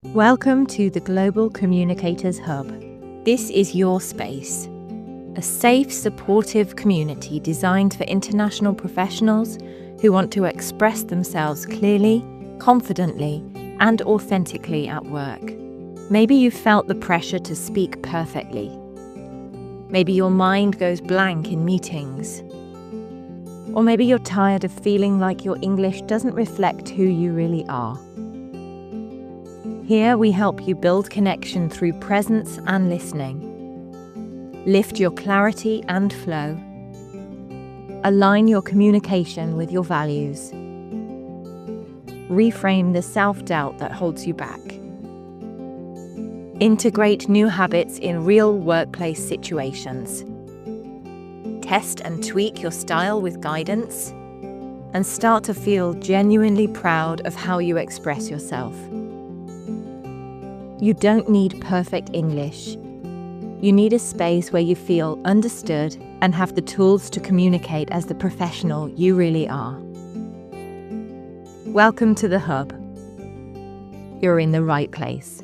Welcome to the Global Communicators Hub. This is your space, a safe, supportive community designed for international professionals who want to express themselves clearly, confidently, and authentically at work. Maybe you've felt the pressure to speak perfectly. Maybe your mind goes blank in meetings. Or maybe you're tired of feeling like your English doesn't reflect who you really are. Here we help you build connection through presence and listening. Lift your clarity and flow. Align your communication with your values. Reframe the self-doubt that holds you back. Integrate new habits in real workplace situations. Test and tweak your style with guidance, and start to feel genuinely proud of how you express yourself. You don't need perfect English. You need a space where you feel understood and have the tools to communicate as the professional you really are. Welcome to the Hub. You're in the right place.